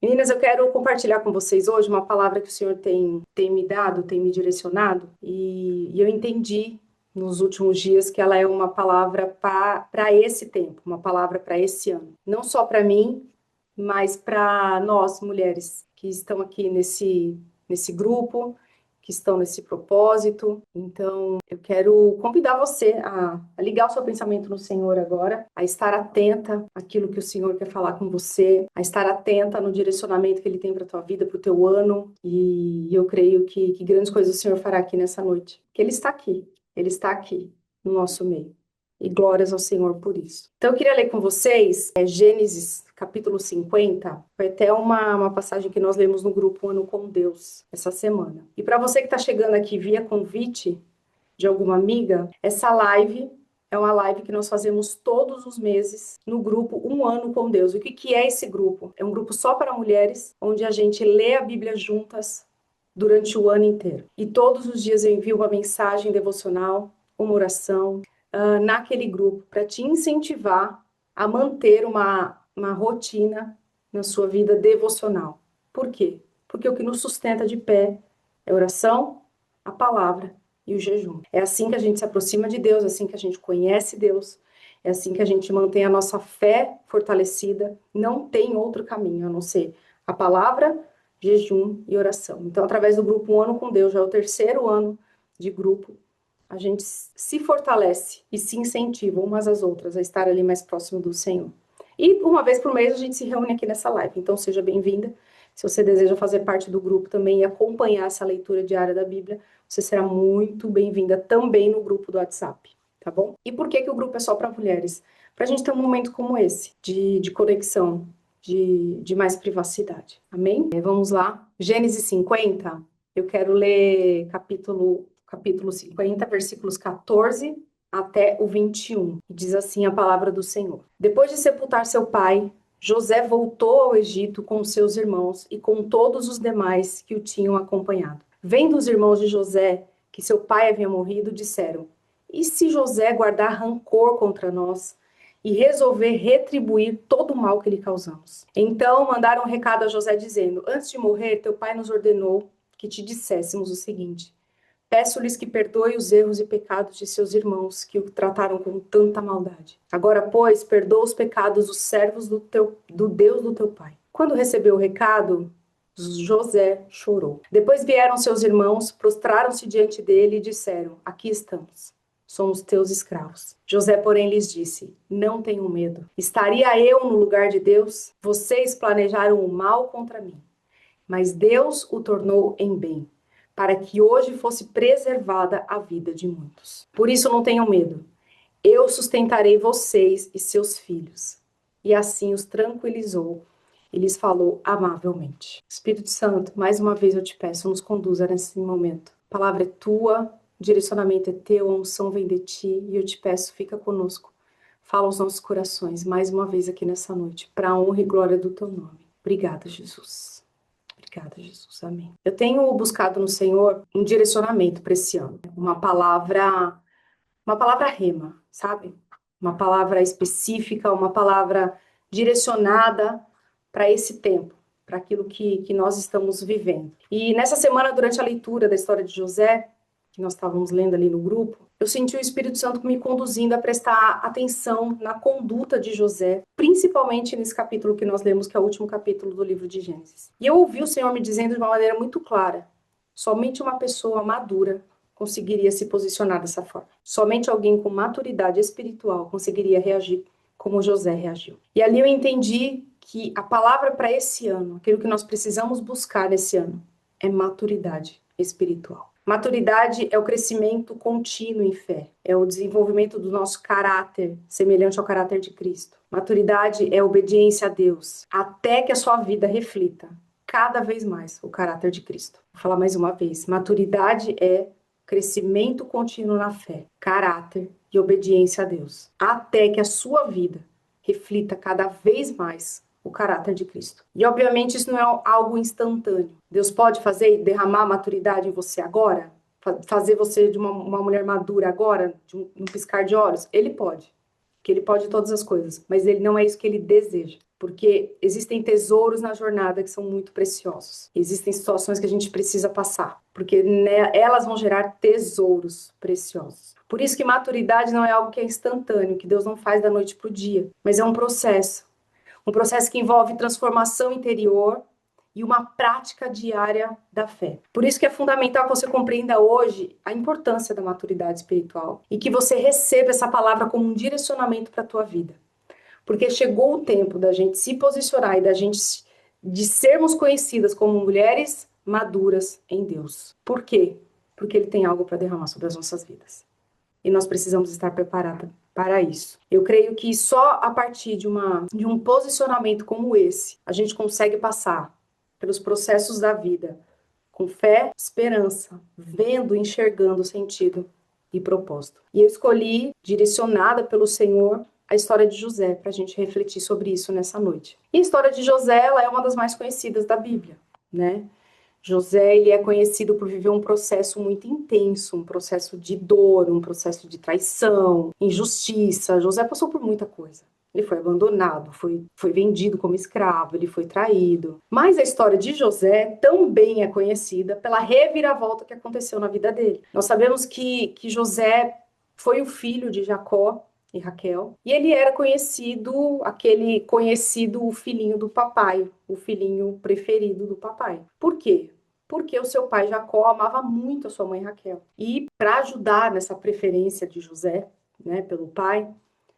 Meninas, eu quero compartilhar com vocês hoje uma palavra que o Senhor tem me dado, tem me direcionado, e eu entendi nos últimos dias que ela é uma palavra para esse tempo, uma palavra para esse ano. Não só para mim, mas para nós, mulheres, que estão aqui nesse grupo, que estão nesse propósito. Então, eu quero convidar você a ligar o seu pensamento no Senhor agora, a estar atenta àquilo que o Senhor quer falar com você, a estar atenta no direcionamento que Ele tem para a tua vida, para o teu ano. E eu creio que grandes coisas o Senhor fará aqui nessa noite. Que Ele está aqui no nosso meio. E glórias ao Senhor por isso. Então, eu queria ler com vocês Gênesis, capítulo 50. Foi até uma passagem que nós lemos no grupo Ano com Deus, essa semana. E para você que está chegando aqui via convite de alguma amiga, essa live é uma live que nós fazemos todos os meses no grupo Um Ano com Deus. O que é esse grupo? É um grupo só para mulheres, onde a gente lê a Bíblia juntas durante o ano inteiro. E todos os dias eu envio uma mensagem devocional, uma oração, naquele grupo para te incentivar a manter uma rotina na sua vida devocional. Por quê? Porque o que nos sustenta de pé é a oração, a palavra e o jejum. É assim que a gente se aproxima de Deus, é assim que a gente conhece Deus, é assim que a gente mantém a nossa fé fortalecida. Não tem outro caminho a não ser a palavra, jejum e oração. Então, através do grupo Um Ano com Deus, já é o terceiro ano de grupo, a gente se fortalece e se incentiva umas às outras a estar ali mais próximo do Senhor. E uma vez por mês a gente se reúne aqui nessa live, então seja bem-vinda. Se você deseja fazer parte do grupo também e acompanhar essa leitura diária da Bíblia, você será muito bem-vinda também no grupo do WhatsApp, tá bom? E por que o grupo é só para mulheres? Para a gente ter um momento como esse, de conexão, de mais privacidade, amém? Vamos lá, Gênesis 50, eu quero ler capítulo 50, versículos 14 até o 21. Diz assim a palavra do Senhor. Depois de sepultar seu pai, José voltou ao Egito com seus irmãos e com todos os demais que o tinham acompanhado. Vendo os irmãos de José que seu pai havia morrido, disseram: E se José guardar rancor contra nós e resolver retribuir todo o mal que lhe causamos? Então mandaram um recado a José dizendo: Antes de morrer, teu pai nos ordenou que te disséssemos o seguinte: Peço-lhes que perdoe os erros e pecados de seus irmãos, que o trataram com tanta maldade. Agora, pois, perdoa os pecados dos servos do Deus do teu pai. Quando recebeu o recado, José chorou. Depois vieram seus irmãos, prostraram-se diante dele e disseram: Aqui estamos. Somos teus escravos. José, porém, lhes disse: Não tenham medo. Estaria eu no lugar de Deus? Vocês planejaram o mal contra mim, mas Deus o tornou em bem, para que hoje fosse preservada a vida de muitos. Por isso não tenham medo. Eu sustentarei vocês e seus filhos. E assim os tranquilizou e lhes falou amavelmente. Espírito Santo, mais uma vez eu te peço, nos conduza nesse momento. A palavra é tua, o direcionamento é teu, a unção vem de ti, e eu te peço, fica conosco. Fala aos nossos corações, mais uma vez aqui nessa noite, para a honra e glória do teu nome. Obrigada, Jesus. Obrigada, Jesus. Amém. Eu tenho buscado no Senhor um direcionamento para esse ano. Uma palavra rema, sabe? Uma palavra específica, uma palavra direcionada para esse tempo, para aquilo que nós estamos vivendo. E nessa semana, durante a leitura da história de José, que nós estávamos lendo ali no grupo, eu senti o Espírito Santo me conduzindo a prestar atenção na conduta de José, principalmente nesse capítulo que nós lemos, que é o último capítulo do livro de Gênesis. E eu ouvi o Senhor me dizendo de uma maneira muito clara: somente uma pessoa madura conseguiria se posicionar dessa forma. Somente alguém com maturidade espiritual conseguiria reagir como José reagiu. E ali eu entendi que a palavra para esse ano, aquilo que nós precisamos buscar nesse ano, é maturidade espiritual. Maturidade é o crescimento contínuo em fé, é o desenvolvimento do nosso caráter, semelhante ao caráter de Cristo. Maturidade é obediência a Deus, até que a sua vida reflita cada vez mais o caráter de Cristo. Vou falar mais uma vez. Maturidade é crescimento contínuo na fé, caráter e obediência a Deus, até que a sua vida reflita cada vez mais o caráter de Cristo. E obviamente isso não é algo instantâneo. Deus pode fazer e derramar maturidade em você agora? Fazer você de uma mulher madura agora, num piscar de olhos? Ele pode. que ele pode todas as coisas, mas ele não é isso que ele deseja. Porque existem tesouros na jornada que são muito preciosos. Existem situações que a gente precisa passar, porque elas vão gerar tesouros preciosos. Por isso que maturidade não é algo que é instantâneo, que Deus não faz da noite para o dia, mas é um processo. Um processo que envolve transformação interior e uma prática diária da fé. Por isso que é fundamental que você compreenda hoje a importância da maturidade espiritual e que você receba essa palavra como um direcionamento para a tua vida. Porque chegou o tempo da gente se posicionar e de sermos conhecidas como mulheres maduras em Deus. Por quê? Porque Ele tem algo para derramar sobre as nossas vidas. E nós precisamos estar preparadas para isso. Eu creio que só a partir de um posicionamento como esse, a gente consegue passar pelos processos da vida com fé, esperança, vendo, enxergando sentido e propósito. E eu escolhi, direcionada pelo Senhor, a história de José, para a gente refletir sobre isso nessa noite. E a história de José, ela é uma das mais conhecidas da Bíblia, né? José, ele é conhecido por viver um processo muito intenso, um processo de dor, um processo de traição, injustiça. José passou por muita coisa. Ele foi abandonado, foi vendido como escravo, ele foi traído. Mas a história de José também é conhecida pela reviravolta que aconteceu na vida dele. Nós sabemos que José foi o filho de Jacó e Raquel, e ele era aquele conhecido filhinho do papai, o filhinho preferido do papai. Por quê? Porque o seu pai Jacó amava muito a sua mãe Raquel. E para ajudar nessa preferência de José, né, pelo pai,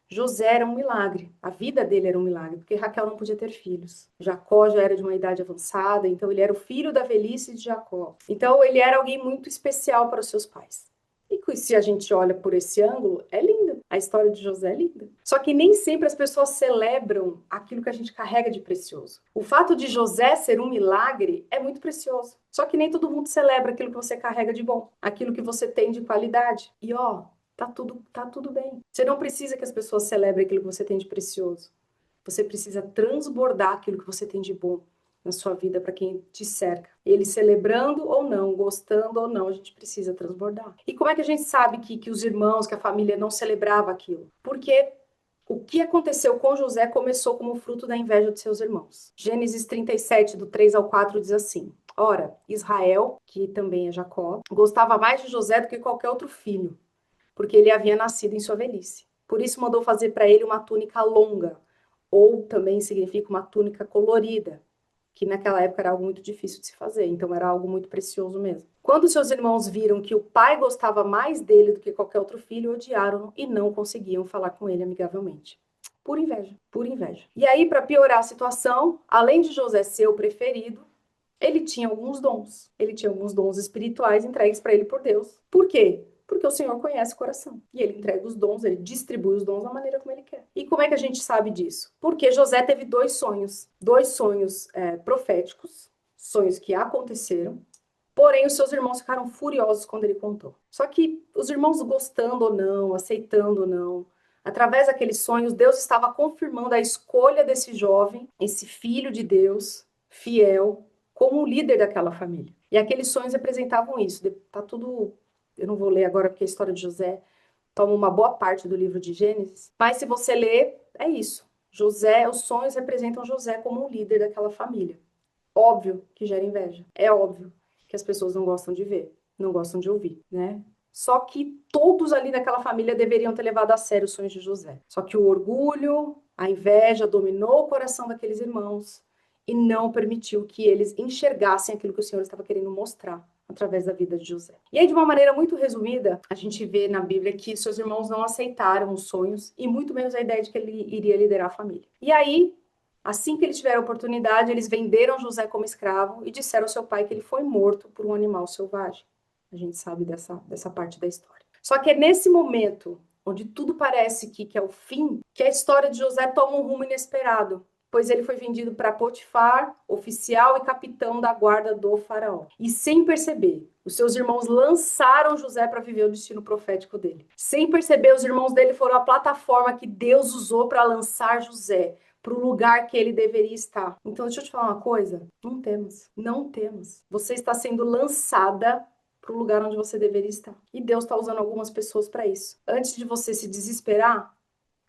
José era um milagre, a vida dele era um milagre, porque Raquel não podia ter filhos. Jacó já era de uma idade avançada, então ele era o filho da velhice de Jacó. Então ele era alguém muito especial para os seus pais. E se a gente olha por esse ângulo, é linda. A história de José é linda. Só que nem sempre as pessoas celebram aquilo que a gente carrega de precioso. O fato de José ser um milagre é muito precioso. Só que nem todo mundo celebra aquilo que você carrega de bom, aquilo que você tem de qualidade. E ó, tá tudo bem. Você não precisa que as pessoas celebrem aquilo que você tem de precioso. Você precisa transbordar aquilo que você tem de bom na sua vida para quem te cerca. Ele celebrando ou não, gostando ou não, a gente precisa transbordar. E como é que a gente sabe que os irmãos, que a família não celebrava aquilo? Porque o que aconteceu com José começou como fruto da inveja de seus irmãos. Gênesis 37, do 3 ao 4, diz assim: Ora, Israel, que também é Jacó, gostava mais de José do que qualquer outro filho, porque ele havia nascido em sua velhice. Por isso mandou fazer para ele uma túnica longa, ou também significa uma túnica colorida, que naquela época era algo muito difícil de se fazer, então era algo muito precioso mesmo. Quando seus irmãos viram que o pai gostava mais dele do que qualquer outro filho, odiaram-no e não conseguiam falar com ele amigavelmente. Por inveja, por inveja. E aí, para piorar a situação, além de José ser o preferido, ele tinha alguns dons. Ele tinha alguns dons espirituais entregues para ele por Deus. Por quê? Porque o Senhor conhece o coração. E ele entrega os dons, ele distribui os dons da maneira como ele quer. E como é que a gente sabe disso? Porque José teve dois sonhos proféticos, sonhos que aconteceram, porém os seus irmãos ficaram furiosos quando ele contou. Só que os irmãos, gostando ou não, aceitando ou não, através daqueles sonhos, Deus estava confirmando a escolha desse jovem, esse filho de Deus, fiel, como o líder daquela família. E aqueles sonhos representavam isso. Tá tudo... Eu não vou ler agora porque a história de José toma uma boa parte do livro de Gênesis. Mas se você ler, é isso. José, os sonhos representam José como um líder daquela família. Óbvio que gera inveja. É óbvio que as pessoas não gostam de ver, não gostam de ouvir, né? Só que todos ali naquela família deveriam ter levado a sério os sonhos de José. Só que o orgulho, a inveja dominou o coração daqueles irmãos e não permitiu que eles enxergassem aquilo que o Senhor estava querendo mostrar através da vida de José. E aí, de uma maneira muito resumida, a gente vê na Bíblia que seus irmãos não aceitaram os sonhos e muito menos a ideia de que ele iria liderar a família. E aí, assim que eles tiveram a oportunidade, eles venderam José como escravo e disseram ao seu pai que ele foi morto por um animal selvagem. A gente sabe dessa parte da história. Só que é nesse momento, onde tudo parece que é o fim, que a história de José toma um rumo inesperado, pois ele foi vendido para Potifar, oficial e capitão da guarda do faraó. E sem perceber, os seus irmãos lançaram José para viver o destino profético dele. Sem perceber, os irmãos dele foram a plataforma que Deus usou para lançar José para o lugar que ele deveria estar. Então, deixa eu te falar uma coisa. Não temos. Não temos. Você está sendo lançada para o lugar onde você deveria estar. E Deus está usando algumas pessoas para isso. Antes de você se desesperar,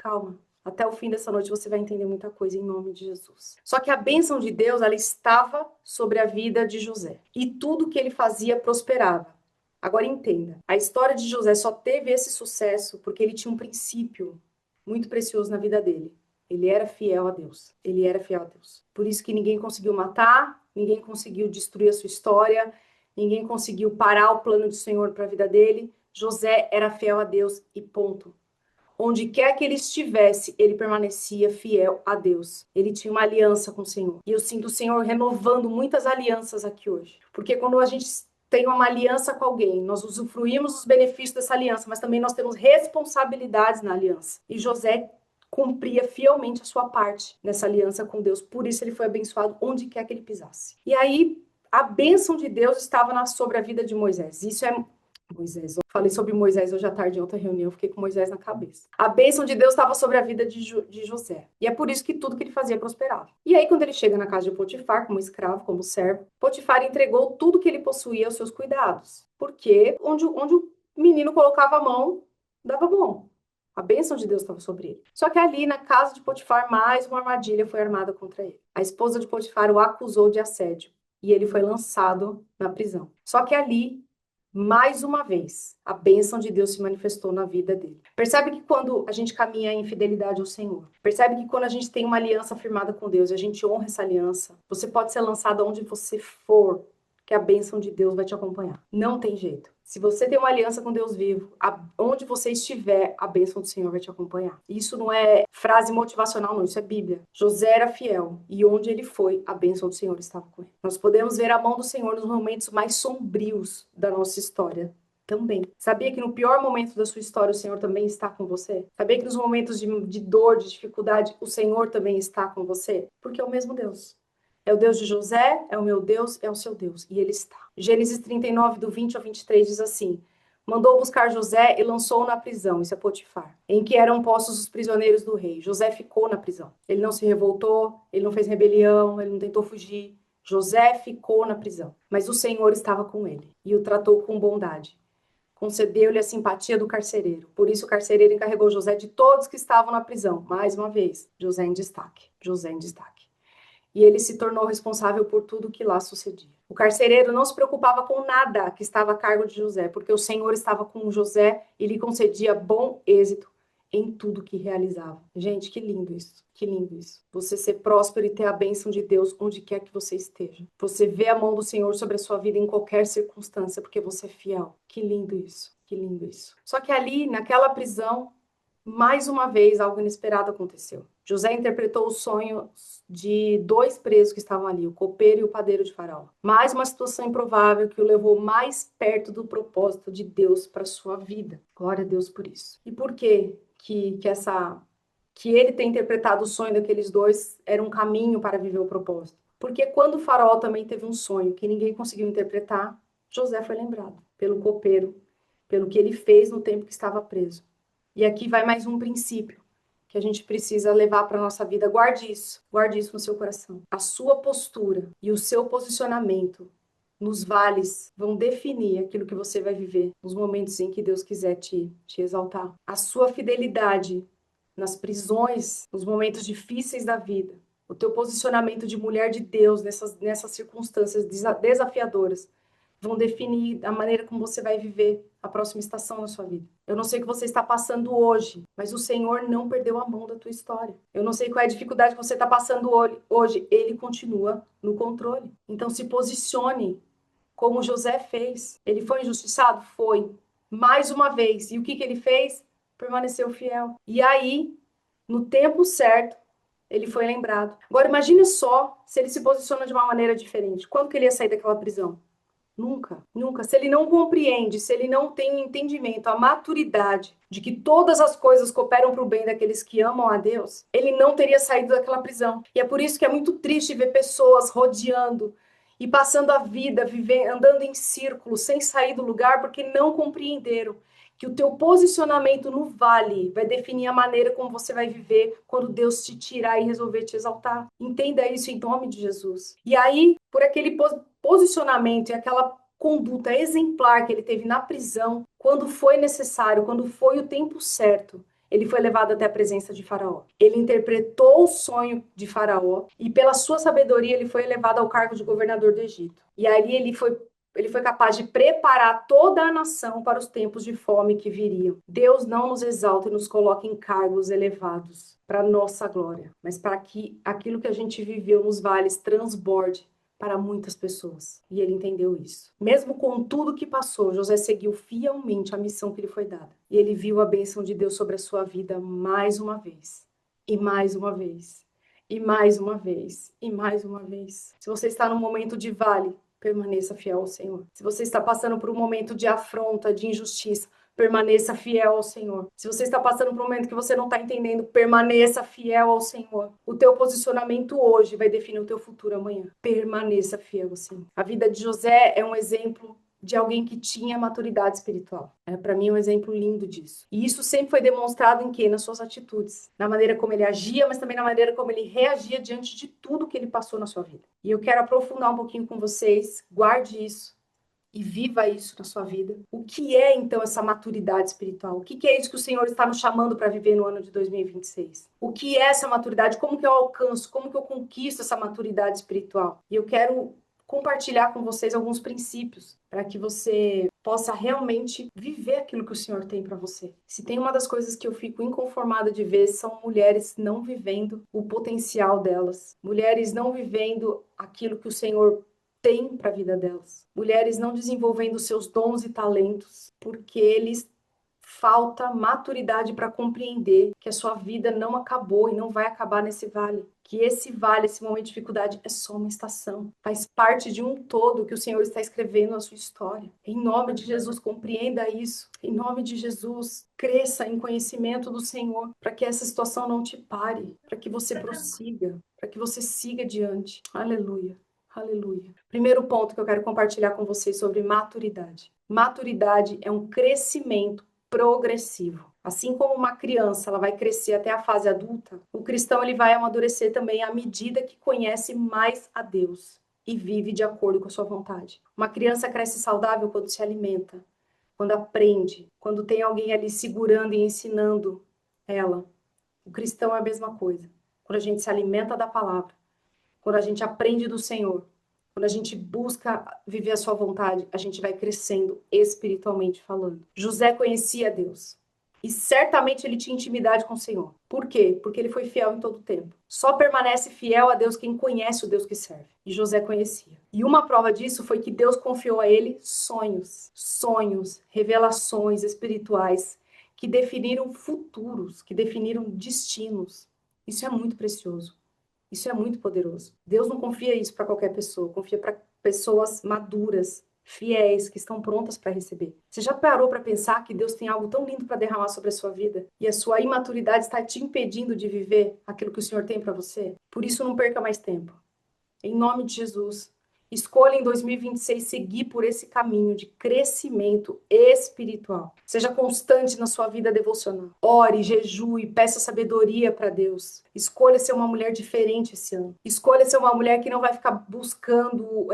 Calma. Até o fim dessa noite você vai entender muita coisa em nome de Jesus. Só que a bênção de Deus, ela estava sobre a vida de José. E tudo que ele fazia prosperava. Agora entenda, a história de José só teve esse sucesso porque ele tinha um princípio muito precioso na vida dele. Ele era fiel a Deus. Ele era fiel a Deus. Por isso que ninguém conseguiu matar, ninguém conseguiu destruir a sua história, ninguém conseguiu parar o plano do Senhor para a vida dele. José era fiel a Deus e ponto. Onde quer que ele estivesse, ele permanecia fiel a Deus. Ele tinha uma aliança com o Senhor. E eu sinto o Senhor renovando muitas alianças aqui hoje. Porque quando a gente tem uma aliança com alguém, nós usufruímos os benefícios dessa aliança, mas também nós temos responsabilidades na aliança. E José cumpria fielmente a sua parte nessa aliança com Deus. Por isso ele foi abençoado onde quer que ele pisasse. E aí, a bênção de Deus estava sobre a vida de Moisés. Isso é Moisés. Eu falei sobre Moisés hoje à tarde em outra reunião, fiquei com Moisés na cabeça. A bênção de Deus estava sobre a vida de José. E é por isso que tudo que ele fazia prosperava. E aí, quando ele chega na casa de Potifar, como escravo, como servo, Potifar entregou tudo que ele possuía aos seus cuidados. Porque onde o menino colocava a mão, dava bom. A bênção de Deus estava sobre ele. Só que ali, na casa de Potifar, mais uma armadilha foi armada contra ele. A esposa de Potifar o acusou de assédio. E ele foi lançado na prisão. Só que ali, mais uma vez, a bênção de Deus se manifestou na vida dele. Percebe que quando a gente caminha em fidelidade ao Senhor, percebe que quando a gente tem uma aliança firmada com Deus e a gente honra essa aliança, você pode ser lançado onde você for, que a bênção de Deus vai te acompanhar. Não tem jeito. Se você tem uma aliança com Deus vivo, onde você estiver, a bênção do Senhor vai te acompanhar. Isso não é frase motivacional, não. Isso é Bíblia. José era fiel e onde ele foi, a bênção do Senhor estava com ele. Nós podemos ver a mão do Senhor nos momentos mais sombrios da nossa história também. Sabia que no pior momento da sua história, o Senhor também está com você? Sabia que nos momentos de dor, de dificuldade, o Senhor também está com você? Porque é o mesmo Deus. É o Deus de José, é o meu Deus, é o seu Deus. E ele está. Gênesis 39, do 20 ao 23, diz assim: mandou buscar José e lançou-o na prisão, isso é Potifar, em que eram postos os prisioneiros do rei. José ficou na prisão. Ele não se revoltou, ele não fez rebelião, ele não tentou fugir. José ficou na prisão. Mas o Senhor estava com ele e o tratou com bondade. Concedeu-lhe a simpatia do carcereiro. Por isso o carcereiro encarregou José de todos que estavam na prisão. Mais uma vez, José em destaque. José em destaque. E ele se tornou responsável por tudo que lá sucedia. O carcereiro não se preocupava com nada que estava a cargo de José, porque o Senhor estava com José e lhe concedia bom êxito em tudo que realizava. Gente, que lindo isso. Que lindo isso. Você ser próspero e ter a bênção de Deus onde quer que você esteja. Você vê a mão do Senhor sobre a sua vida em qualquer circunstância, porque você é fiel. Que lindo isso. Que lindo isso. Só que ali, naquela prisão, mais uma vez, algo inesperado aconteceu. José interpretou os sonhos de dois presos que estavam ali, o copeiro e o padeiro de Faraó. Mais uma situação improvável que o levou mais perto do propósito de Deus para sua vida. Glória a Deus por isso. E por que ele ter interpretado o sonho daqueles dois era um caminho para viver o propósito? Porque quando o Faraó também teve um sonho que ninguém conseguiu interpretar, José foi lembrado pelo copeiro, pelo que ele fez no tempo que estava preso. E aqui vai mais um princípio que a gente precisa levar para a nossa vida. Guarde isso no seu coração. A sua postura e o seu posicionamento nos vales vão definir aquilo que você vai viver nos momentos em que Deus quiser te exaltar. A sua fidelidade nas prisões, nos momentos difíceis da vida, o teu posicionamento de mulher de Deus nessas circunstâncias desafiadoras vão definir a maneira como você vai viver a próxima estação na sua vida. Eu não sei o que você está passando hoje, mas o Senhor não perdeu a mão da tua história. Eu não sei qual é a dificuldade que você está passando hoje, Ele continua no controle. Então se posicione como José fez. Ele foi injustiçado? Foi. Mais uma vez. E o que ele fez? Permaneceu fiel. E aí, no tempo certo, ele foi lembrado. Agora imagine só se ele se posiciona de uma maneira diferente. Quando que ele ia sair daquela prisão? Nunca, nunca. Se ele não compreende, se ele não tem o entendimento, a maturidade de que todas as coisas cooperam para o bem daqueles que amam a Deus, ele não teria saído daquela prisão. E é por isso que é muito triste ver pessoas rodeando e passando a vida, andando em círculos, sem sair do lugar, porque não compreenderam que o teu posicionamento no vale vai definir a maneira como você vai viver quando Deus te tirar e resolver te exaltar. Entenda isso em nome de Jesus. E aí, por aquele posicionamento e aquela conduta exemplar que ele teve na prisão, quando foi necessário, quando foi o tempo certo, ele foi levado até a presença de Faraó. Ele interpretou o sonho de Faraó e pela sua sabedoria ele foi elevado ao cargo de governador do Egito. E ali ele foi capaz de preparar toda a nação para os tempos de fome que viriam. Deus não nos exalta e nos coloca em cargos elevados para nossa glória, mas para que aquilo que a gente viveu nos vales transborde para muitas pessoas. E ele entendeu isso. Mesmo com tudo que passou, José seguiu fielmente a missão que lhe foi dada. E ele viu a bênção de Deus sobre a sua vida mais uma vez. E mais uma vez. E mais uma vez. E mais uma vez. Se você está num momento de vale, permaneça fiel ao Senhor. Se você está passando por um momento de afronta, de injustiça, permaneça fiel ao Senhor. Se você está passando por um momento que você não está entendendo, permaneça fiel ao Senhor. O teu posicionamento hoje vai definir o teu futuro amanhã. Permaneça fiel ao Senhor. A vida de José é um exemplo de alguém que tinha maturidade espiritual. Para mim é um exemplo lindo disso. E isso sempre foi demonstrado em quê? Nas suas atitudes. Na maneira como ele agia, mas também na maneira como ele reagia diante de tudo que ele passou na sua vida. E eu quero aprofundar um pouquinho com vocês. Guarde isso. E viva isso na sua vida. O que é, então, essa maturidade espiritual? O que é isso que o Senhor está nos chamando para viver no ano de 2026? O que é essa maturidade? Como que eu alcanço? Como que eu conquisto essa maturidade espiritual? E eu quero compartilhar com vocês alguns princípios para que você possa realmente viver aquilo que o Senhor tem para você. Se tem uma das coisas que eu fico inconformada de ver, são mulheres não vivendo o potencial delas. Mulheres não vivendo aquilo que o Senhor tem para a vida delas. Mulheres não desenvolvendo seus dons e talentos, porque eles falta maturidade para compreender que a sua vida não acabou e não vai acabar nesse vale. Que esse vale, esse momento de dificuldade é só uma estação. Faz parte de um todo que o Senhor está escrevendo na sua história. Em nome de Jesus, compreenda isso. Em nome de Jesus, cresça em conhecimento do Senhor, para que essa situação não te pare, para que você prossiga, para que você siga adiante. Aleluia. Aleluia. Primeiro ponto que eu quero compartilhar com vocês sobre maturidade. Maturidade é um crescimento progressivo. Assim como uma criança, ela vai crescer até a fase adulta, o cristão ele vai amadurecer também à medida que conhece mais a Deus e vive de acordo com a sua vontade. Uma criança cresce saudável quando se alimenta, quando aprende, quando tem alguém ali segurando e ensinando ela. O cristão é a mesma coisa. Quando a gente se alimenta da palavra, quando a gente aprende do Senhor, quando a gente busca viver a sua vontade, a gente vai crescendo espiritualmente falando. José conhecia Deus. E certamente ele tinha intimidade com o Senhor. Por quê? Porque ele foi fiel em todo o tempo. Só permanece fiel a Deus quem conhece o Deus que serve. E José conhecia. E uma prova disso foi que Deus confiou a ele sonhos, revelações espirituais que definiram futuros, que definiram destinos. Isso é muito precioso. Isso é muito poderoso. Deus não confia isso para qualquer pessoa, confia para pessoas maduras, fiéis, que estão prontas para receber. Você já parou para pensar que Deus tem algo tão lindo para derramar sobre a sua vida e a sua imaturidade está te impedindo de viver aquilo que o Senhor tem para você? Por isso, não perca mais tempo. Em nome de Jesus, escolha em 2026 seguir por esse caminho de crescimento espiritual. Seja constante na sua vida devocional. Ore, jejue, peça sabedoria para Deus. Escolha ser uma mulher diferente esse ano. Escolha ser uma mulher que não vai ficar buscando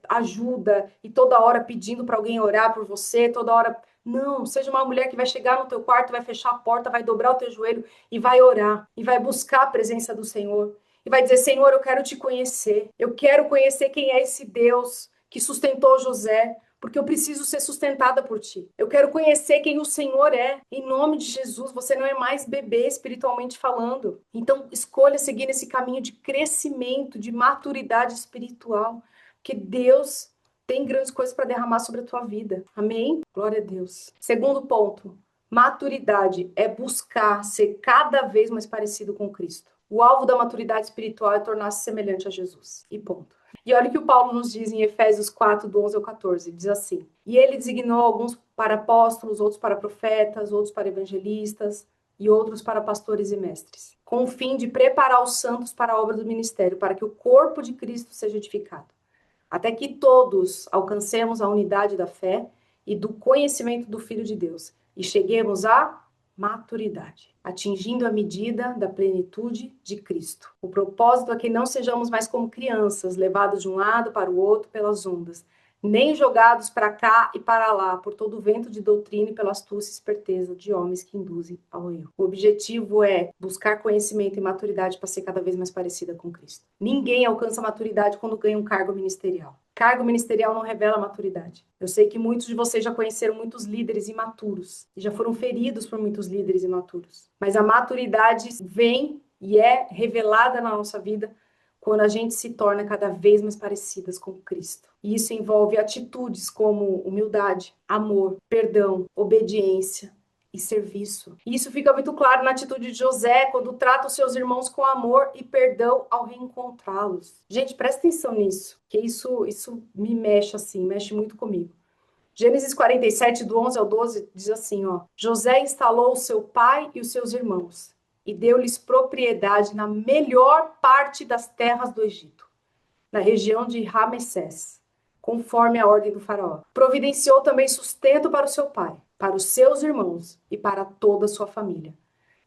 ajuda e toda hora pedindo para alguém orar por você, toda hora... Não, seja uma mulher que vai chegar no teu quarto, vai fechar a porta, vai dobrar o teu joelho e vai orar. E vai buscar a presença do Senhor. E vai dizer, Senhor, eu quero te conhecer. Eu quero conhecer quem é esse Deus que sustentou José, porque eu preciso ser sustentada por ti. Eu quero conhecer quem o Senhor é. Em nome de Jesus, você não é mais bebê espiritualmente falando. Então, escolha seguir nesse caminho de crescimento, de maturidade espiritual, porque Deus tem grandes coisas para derramar sobre a tua vida. Amém? Glória a Deus. Segundo ponto, maturidade é buscar ser cada vez mais parecido com Cristo. O alvo da maturidade espiritual é tornar-se semelhante a Jesus. E ponto. E olha o que o Paulo nos diz em Efésios 4, do 11 ao 14. Diz assim, e ele designou alguns para apóstolos, outros para profetas, outros para evangelistas e outros para pastores e mestres, com o fim de preparar os santos para a obra do ministério, para que o corpo de Cristo seja edificado, até que todos alcancemos a unidade da fé e do conhecimento do Filho de Deus e cheguemos à maturidade, atingindo a medida da plenitude de Cristo. O propósito é que não sejamos mais como crianças, levados de um lado para o outro pelas ondas, nem jogados para cá e para lá, por todo o vento de doutrina e pela astúcia e esperteza de homens que induzem ao erro. O objetivo é buscar conhecimento e maturidade para ser cada vez mais parecida com Cristo. Ninguém alcança maturidade quando ganha um cargo ministerial. Cargo ministerial não revela maturidade. Eu sei que muitos de vocês já conheceram muitos líderes imaturos e já foram feridos por muitos líderes imaturos. Mas a maturidade vem e é revelada na nossa vida quando a gente se torna cada vez mais parecidas com Cristo. E isso envolve atitudes como humildade, amor, perdão, obediência e serviço. E isso fica muito claro na atitude de José, quando trata os seus irmãos com amor e perdão ao reencontrá-los. Gente, presta atenção nisso, que isso me mexe assim, mexe muito comigo. Gênesis 47, do 11 ao 12, diz assim, ó: José instalou o seu pai e os seus irmãos e deu-lhes propriedade na melhor parte das terras do Egito, na região de Ramessés, conforme a ordem do faraó. Providenciou também sustento para o seu pai, para os seus irmãos e para toda a sua família,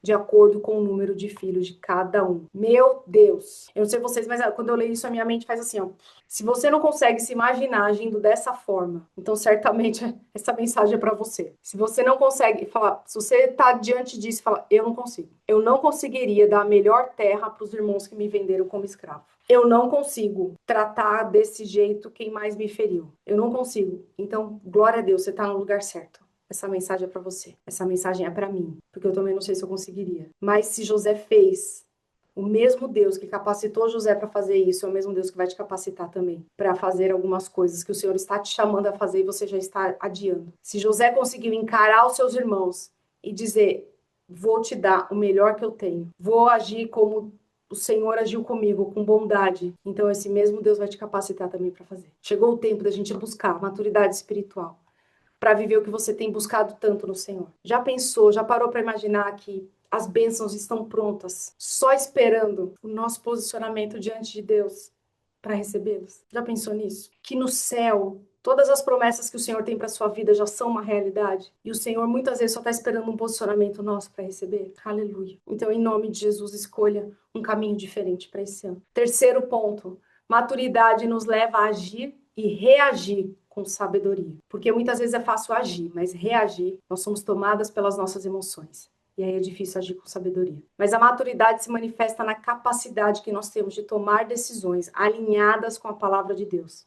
de acordo com o número de filhos de cada um. Meu Deus! Eu não sei vocês, mas quando eu leio isso, a minha mente faz assim, ó. Se você não consegue se imaginar agindo dessa forma, então certamente essa mensagem é para você. Se você não consegue falar, se você está diante disso e fala, eu não consigo. Eu não conseguiria dar a melhor terra para os irmãos que me venderam como escravo. Eu não consigo tratar desse jeito quem mais me feriu. Eu não consigo. Então, glória a Deus, você está no lugar certo. Essa mensagem é para você. Essa mensagem é para mim, porque eu também não sei se eu conseguiria. Mas se José fez, o mesmo Deus que capacitou José para fazer isso é o mesmo Deus que vai te capacitar também para fazer algumas coisas que o Senhor está te chamando a fazer e você já está adiando. Se José conseguiu encarar os seus irmãos e dizer, vou te dar o melhor que eu tenho, vou agir como o Senhor agiu comigo, com bondade, então esse mesmo Deus vai te capacitar também para fazer. Chegou o tempo da gente buscar maturidade espiritual para viver o que você tem buscado tanto no Senhor. Já pensou, já parou para imaginar que as bênçãos estão prontas, só esperando o nosso posicionamento diante de Deus para recebê-los? Já pensou nisso? Que no céu, todas as promessas que o Senhor tem para sua vida já são uma realidade e o Senhor muitas vezes só está esperando um posicionamento nosso para receber? Aleluia. Então, em nome de Jesus, escolha um caminho diferente para esse ano. Terceiro ponto, maturidade nos leva a agir e reagir com sabedoria. Porque muitas vezes é fácil agir, mas reagir, nós somos tomadas pelas nossas emoções. E aí é difícil agir com sabedoria. Mas a maturidade se manifesta na capacidade que nós temos de tomar decisões alinhadas com a palavra de Deus,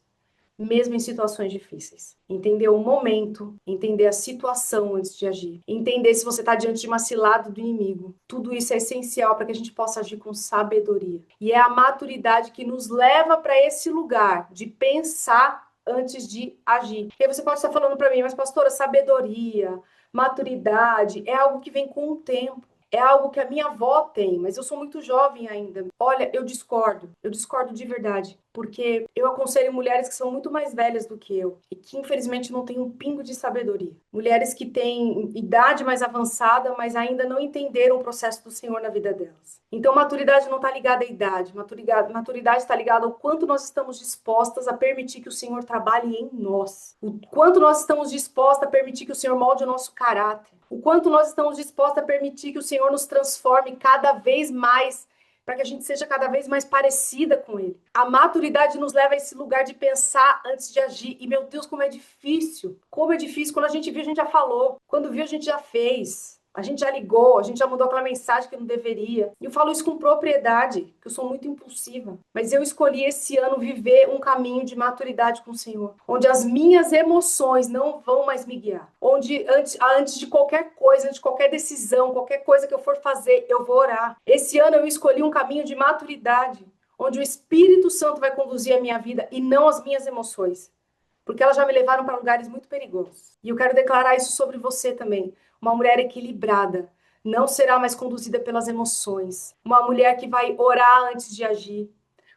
mesmo em situações difíceis. Entender o momento, entender a situação antes de agir, entender se você está diante de uma cilada do inimigo. Tudo isso é essencial para que a gente possa agir com sabedoria. E é a maturidade que nos leva para esse lugar de pensar antes de agir. E aí você pode estar falando para mim, mas pastora, sabedoria, maturidade é algo que vem com o tempo. É algo que a minha avó tem, mas eu sou muito jovem ainda. Olha, eu discordo de verdade, porque eu aconselho mulheres que são muito mais velhas do que eu e que infelizmente não têm um pingo de sabedoria. Mulheres que têm idade mais avançada, mas ainda não entenderam o processo do Senhor na vida delas. Então, maturidade não está ligada à idade, maturidade está ligada ao quanto nós estamos dispostas a permitir que o Senhor trabalhe em nós, o quanto nós estamos dispostas a permitir que o Senhor molde o nosso caráter, o quanto nós estamos dispostas a permitir que o Senhor nos transforme cada vez mais, para que a gente seja cada vez mais parecida com Ele. A maturidade nos leva a esse lugar de pensar antes de agir. E, meu Deus, como é difícil. Como é difícil. Quando a gente viu, a gente já falou. Quando viu, a gente já fez. A gente já ligou, a gente já mandou aquela mensagem que não deveria. E eu falo isso com propriedade, que eu sou muito impulsiva. Mas eu escolhi esse ano viver um caminho de maturidade com o Senhor, onde as minhas emoções não vão mais me guiar. Onde antes de qualquer coisa, antes de qualquer decisão, qualquer coisa que eu for fazer, eu vou orar. Esse ano eu escolhi um caminho de maturidade, onde o Espírito Santo vai conduzir a minha vida e não as minhas emoções. Porque elas já me levaram para lugares muito perigosos. E eu quero declarar isso sobre você também. Uma mulher equilibrada não será mais conduzida pelas emoções. Uma mulher que vai orar antes de agir.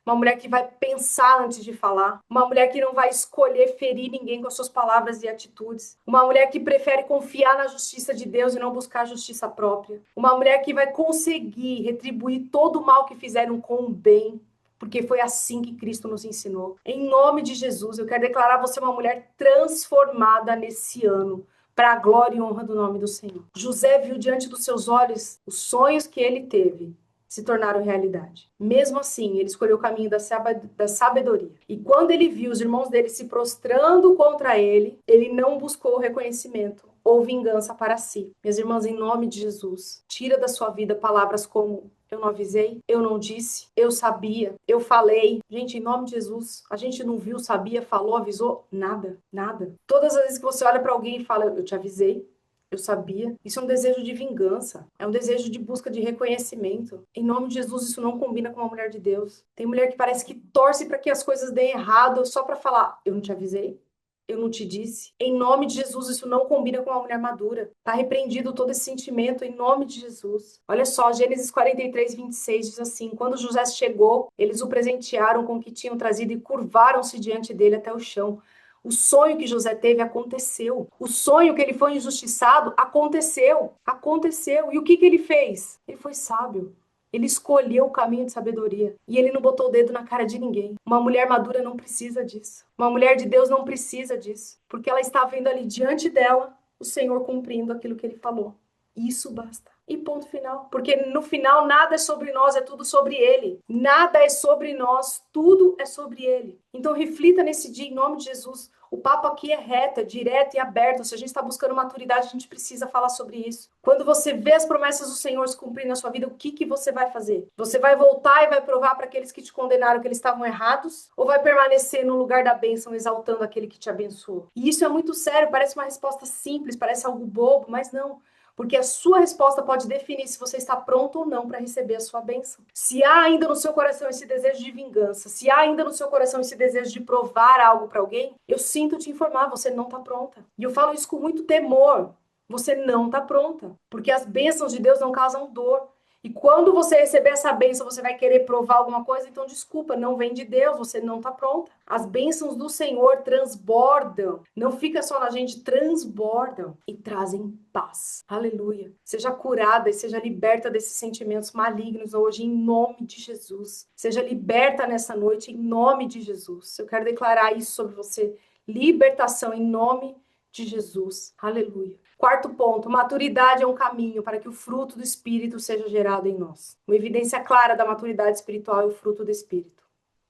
Uma mulher que vai pensar antes de falar. Uma mulher que não vai escolher ferir ninguém com as suas palavras e atitudes. Uma mulher que prefere confiar na justiça de Deus e não buscar a justiça própria. Uma mulher que vai conseguir retribuir todo o mal que fizeram com o bem. Porque foi assim que Cristo nos ensinou. Em nome de Jesus, eu quero declarar você uma mulher transformada nesse ano, para a glória e honra do nome do Senhor. José viu diante dos seus olhos os sonhos que ele teve se tornaram realidade. Mesmo assim, ele escolheu o caminho da sabedoria. E quando ele viu os irmãos dele se prostrando contra ele, ele não buscou reconhecimento ou vingança para si. Minhas irmãs, em nome de Jesus, tira da sua vida palavras como eu não avisei, eu não disse, eu sabia, eu falei. Gente, em nome de Jesus, a gente não viu, sabia, falou, avisou, nada, nada. Todas as vezes que você olha para alguém e fala, eu te avisei, eu sabia. Isso é um desejo de vingança. É um desejo de busca de reconhecimento. Em nome de Jesus, isso não combina com uma mulher de Deus. Tem mulher que parece que torce para que as coisas deem errado só para falar, eu não te avisei. Eu não te disse. Em nome de Jesus, isso não combina com uma mulher madura. Está repreendido todo esse sentimento em nome de Jesus. Olha só, Gênesis 43, 26 diz assim: quando José chegou, eles o presentearam com o que tinham trazido e curvaram-se diante dele até o chão. O sonho que José teve aconteceu. O sonho que ele foi injustiçado aconteceu. Aconteceu. E o que ele fez? Ele foi sábio. Ele escolheu o caminho de sabedoria. E ele não botou o dedo na cara de ninguém. Uma mulher madura não precisa disso. Uma mulher de Deus não precisa disso. Porque ela está vendo ali diante dela o Senhor cumprindo aquilo que ele falou. Isso basta. E ponto final. Porque no final nada é sobre nós, é tudo sobre ele. Nada é sobre nós, tudo é sobre ele. Então reflita nesse dia em nome de Jesus. O papo aqui é reto, é direto e aberto. Se a gente está buscando maturidade, a gente precisa falar sobre isso. Quando você vê as promessas do Senhor se cumprir na sua vida, o que você vai fazer? Você vai voltar e vai provar para aqueles que te condenaram que eles estavam errados? Ou vai permanecer no lugar da bênção, exaltando aquele que te abençoou? E isso é muito sério, parece uma resposta simples, parece algo bobo, mas não. Porque a sua resposta pode definir se você está pronto ou não para receber a sua bênção. Se há ainda no seu coração esse desejo de vingança, se há ainda no seu coração esse desejo de provar algo para alguém, eu sinto te informar, você não está pronta. E eu falo isso com muito temor. Você não está pronta. Porque as bênçãos de Deus não causam dor. E quando você receber essa bênção, você vai querer provar alguma coisa, então desculpa, não vem de Deus, você não está pronta. As bênçãos do Senhor transbordam, não fica só na gente, transbordam e trazem paz. Aleluia. Seja curada e seja liberta desses sentimentos malignos hoje, em nome de Jesus. Seja liberta nessa noite, em nome de Jesus. Eu quero declarar isso sobre você. Libertação em nome de Jesus. Aleluia. Quarto ponto, maturidade é um caminho para que o fruto do Espírito seja gerado em nós. Uma evidência clara da maturidade espiritual é o fruto do Espírito.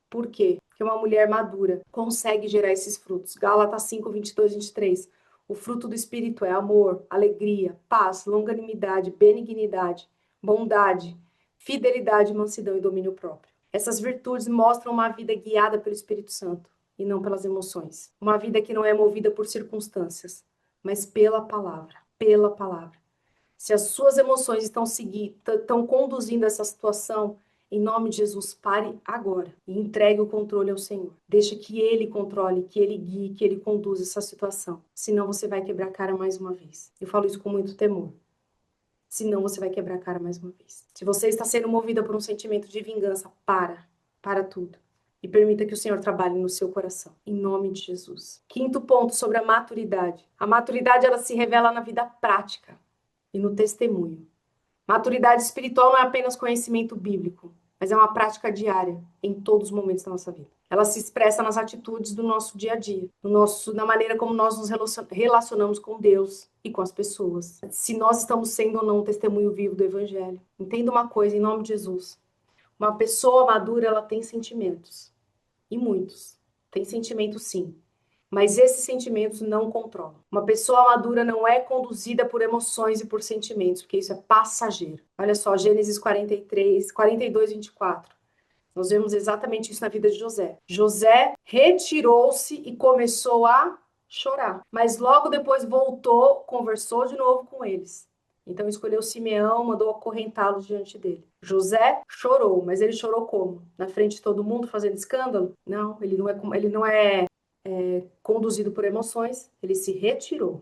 Por quê? Porque uma mulher madura consegue gerar esses frutos. Gálatas 5, 22, 23. O fruto do Espírito é amor, alegria, paz, longanimidade, benignidade, bondade, fidelidade, mansidão e domínio próprio. Essas virtudes mostram uma vida guiada pelo Espírito Santo e não pelas emoções. Uma vida que não é movida por circunstâncias, mas pela palavra, pela palavra. Se as suas emoções estão conduzindo essa situação, em nome de Jesus, pare agora e entregue o controle ao Senhor. Deixa que Ele controle, que Ele guie, que Ele conduza essa situação. Senão você vai quebrar a cara mais uma vez. Eu falo isso com muito temor. Senão você vai quebrar a cara mais uma vez. Se você está sendo movida por um sentimento de vingança, para tudo. E permita que o Senhor trabalhe no seu coração, em nome de Jesus. Quinto ponto sobre a maturidade. A maturidade, ela se revela na vida prática e no testemunho. Maturidade espiritual não é apenas conhecimento bíblico, mas é uma prática diária, em todos os momentos da nossa vida. Ela se expressa nas atitudes do nosso dia a dia, na maneira como nós nos relacionamos com Deus e com as pessoas. Se nós estamos sendo ou não um testemunho vivo do Evangelho. Entenda uma coisa, em nome de Jesus. Uma pessoa madura, ela tem sentimentos. E muitos. Tem sentimentos, sim. Mas esses sentimentos não controlam. Uma pessoa madura não é conduzida por emoções e por sentimentos, porque isso é passageiro. Olha só, Gênesis 43, 42, 24. Nós vemos exatamente isso na vida de José. José retirou-se e começou a chorar. Mas logo depois voltou, conversou de novo com eles. Então escolheu Simeão, mandou acorrentá-los diante dele. José chorou, mas ele chorou como? Na frente de todo mundo, fazendo escândalo? Não, ele não é conduzido por emoções, ele se retirou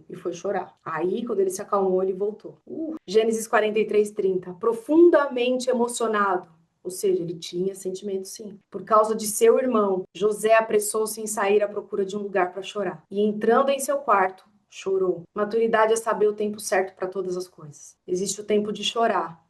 e foi chorar. Aí, quando ele se acalmou, ele voltou. Gênesis 43, 30. Profundamente emocionado, ou seja, ele tinha sentimento sim. Por causa de seu irmão, José apressou-se em sair à procura de um lugar para chorar. E entrando em seu quarto, chorou. Maturidade é saber o tempo certo para todas as coisas. Existe o tempo de chorar,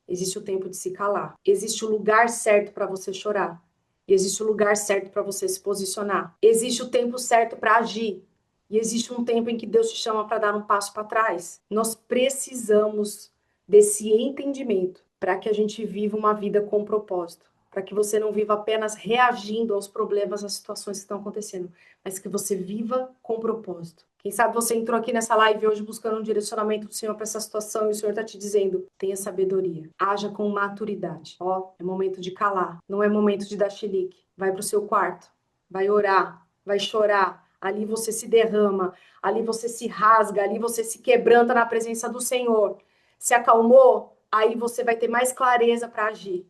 existe o tempo de se calar, existe o lugar certo para você chorar. E existe o lugar certo para você se posicionar. Existe o tempo certo para agir. E existe um tempo em que Deus te chama para dar um passo para trás. Nós precisamos desse entendimento para que a gente viva uma vida com propósito, para que você não viva apenas reagindo aos problemas, às situações que estão acontecendo, mas que você viva com propósito. Quem sabe você entrou aqui nessa live hoje buscando um direcionamento do Senhor para essa situação e o Senhor está te dizendo: tenha sabedoria, haja com maturidade. Ó, é momento de calar, não é momento de dar chilique. Vai para o seu quarto, vai orar, vai chorar. Ali você se derrama, ali você se rasga, ali você se quebranta na presença do Senhor. Se acalmou? Aí você vai ter mais clareza para agir.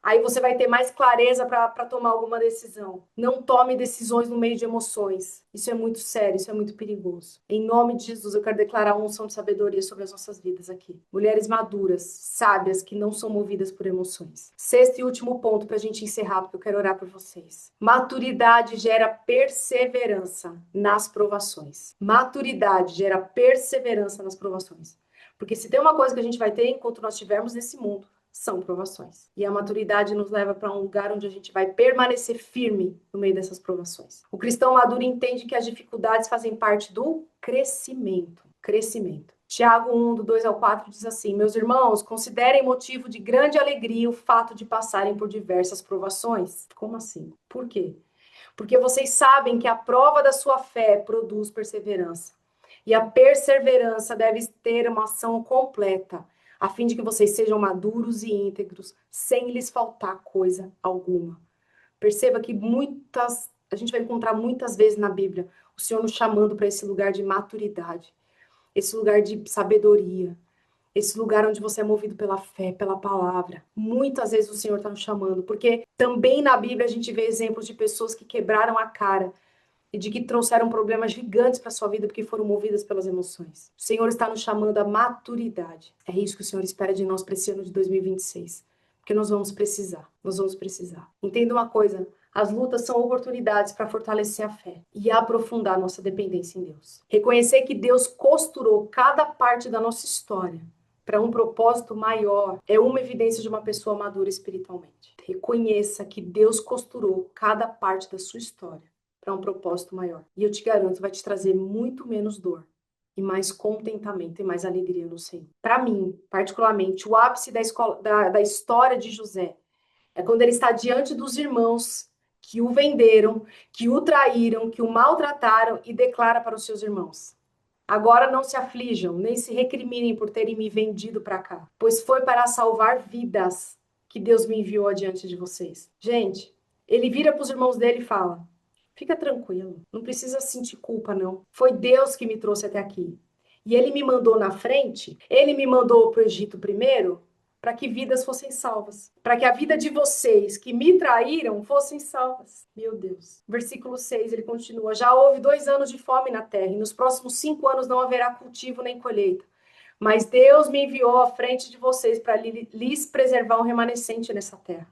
Aí você vai ter mais clareza para tomar alguma decisão. Não tome decisões no meio de emoções. Isso é muito sério, isso é muito perigoso. Em nome de Jesus, eu quero declarar uma unção de sabedoria sobre as nossas vidas aqui. Mulheres maduras, sábias, que não são movidas por emoções. Sexto e último ponto para a gente encerrar, porque eu quero orar por vocês. Maturidade gera perseverança nas provações. Maturidade gera perseverança nas provações. Porque se tem uma coisa que a gente vai ter enquanto nós estivermos nesse mundo, são provações. E a maturidade nos leva para um lugar onde a gente vai permanecer firme no meio dessas provações. O cristão maduro entende que as dificuldades fazem parte do crescimento. Crescimento. Tiago 1, do 2 ao 4, diz assim: meus irmãos, considerem motivo de grande alegria o fato de passarem por diversas provações. Como assim? Por quê? Porque vocês sabem que a prova da sua fé produz perseverança. E a perseverança deve ter uma ação completa, a fim de que vocês sejam maduros e íntegros, sem lhes faltar coisa alguma. Perceba que a gente vai encontrar muitas vezes na Bíblia o Senhor nos chamando para esse lugar de maturidade, esse lugar de sabedoria, esse lugar onde você é movido pela fé, pela palavra. Muitas vezes o Senhor está nos chamando, porque também na Bíblia a gente vê exemplos de pessoas que quebraram a cara e de que trouxeram problemas gigantes para a sua vida porque foram movidas pelas emoções. O Senhor está nos chamando à maturidade. É isso que o Senhor espera de nós para esse ano de 2026. Porque nós vamos precisar. Nós vamos precisar. Entenda uma coisa. As lutas são oportunidades para fortalecer a fé e aprofundar a nossa dependência em Deus. Reconhecer que Deus costurou cada parte da nossa história para um propósito maior é uma evidência de uma pessoa madura espiritualmente. Reconheça que Deus costurou cada parte da sua história para um propósito maior. E eu te garanto, vai te trazer muito menos dor e mais contentamento e mais alegria no Senhor. Para mim, particularmente, o ápice da história de José é quando ele está diante dos irmãos que o venderam, que o traíram, que o maltrataram e declara para os seus irmãos: agora não se aflijam, nem se recriminem por terem me vendido para cá, pois foi para salvar vidas que Deus me enviou adiante de vocês. Gente, ele vira para os irmãos dele e fala: fica tranquilo, não precisa sentir culpa, não. Foi Deus que me trouxe até aqui. E ele me mandou na frente, ele me mandou para o Egito primeiro, para que vidas fossem salvas. Para que a vida de vocês que me traíram fossem salvas. Meu Deus. Versículo 6, ele continua: já houve 2 anos de fome na terra, e nos próximos 5 anos não haverá cultivo nem colheita. Mas Deus me enviou à frente de vocês para lhes preservar um remanescente nessa terra.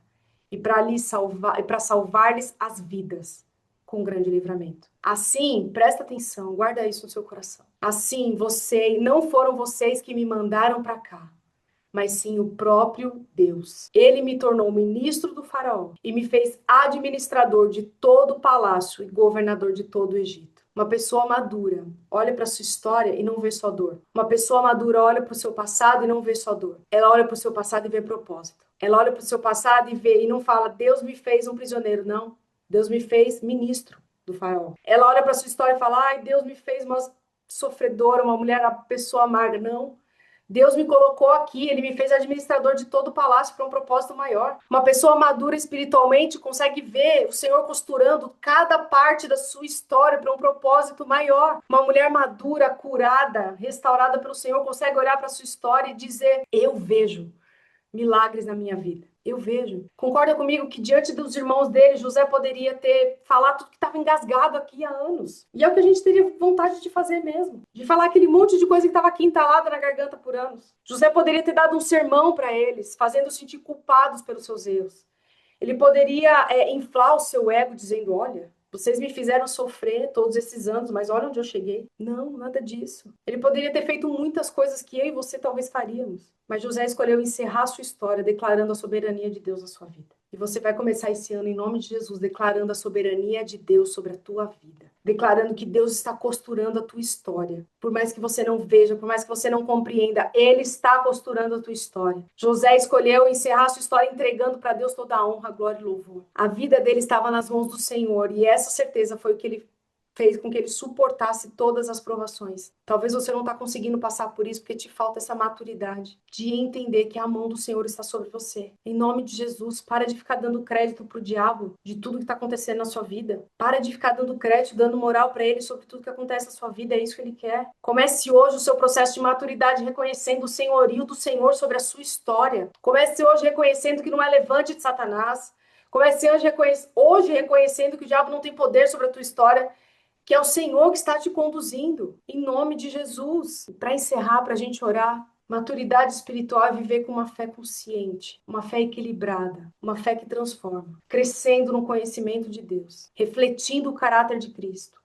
E para salvar-lhes as vidas com grande livramento. Assim, presta atenção, guarda isso no seu coração. Assim, não foram vocês que me mandaram para cá, mas sim o próprio Deus. Ele me tornou ministro do faraó e me fez administrador de todo o palácio e governador de todo o Egito. Uma pessoa madura olha para sua história e não vê só dor. Uma pessoa madura olha para o seu passado e não vê só dor. Ela olha para o seu passado e vê propósito. Ela olha para o seu passado e vê e não fala: Deus me fez um prisioneiro, não. Deus me fez ministro do faraó. Ela olha para sua história e fala: ai, Deus me fez uma sofredora, uma mulher, uma pessoa amarga. Não. Deus me colocou aqui, ele me fez administrador de todo o palácio para um propósito maior. Uma pessoa madura espiritualmente consegue ver o Senhor costurando cada parte da sua história para um propósito maior. Uma mulher madura, curada, restaurada pelo Senhor, consegue olhar para a sua história e dizer: eu vejo milagres na minha vida. Eu vejo. Concorda comigo que diante dos irmãos dele, José poderia ter falado tudo que estava engasgado aqui há anos. E é o que a gente teria vontade de fazer mesmo. De falar aquele monte de coisa que estava aqui entalada na garganta por anos. José poderia ter dado um sermão para eles, fazendo-os sentir culpados pelos seus erros. Ele poderia inflar o seu ego, dizendo: olha, vocês me fizeram sofrer todos esses anos, mas olha onde eu cheguei. Não, nada disso. Ele poderia ter feito muitas coisas que eu e você talvez faríamos. Mas José escolheu encerrar a sua história, declarando a soberania de Deus na sua vida. E você vai começar esse ano, em nome de Jesus, declarando a soberania de Deus sobre a tua vida. Declarando que Deus está costurando a tua história. Por mais que você não veja, por mais que você não compreenda, Ele está costurando a tua história. José escolheu encerrar a sua história entregando para Deus toda a honra, glória e louvor. A vida dele estava nas mãos do Senhor e essa certeza foi o que ele fez com que ele suportasse todas as provações. Talvez você não está conseguindo passar por isso porque te falta essa maturidade de entender que a mão do Senhor está sobre você. Em nome de Jesus, para de ficar dando crédito para o diabo de tudo que está acontecendo na sua vida. Para de ficar dando crédito, dando moral para ele sobre tudo que acontece na sua vida. É isso que ele quer. Comece hoje o seu processo de maturidade reconhecendo o senhorio do Senhor sobre a sua história. Comece hoje reconhecendo que não é levante de Satanás. Comece hoje reconhecendo que o diabo não tem poder sobre a tua história, que é o Senhor que está te conduzindo, em nome de Jesus. Para encerrar, para a gente orar, maturidade espiritual é viver com uma fé consciente, uma fé equilibrada, uma fé que transforma, crescendo no conhecimento de Deus, refletindo o caráter de Cristo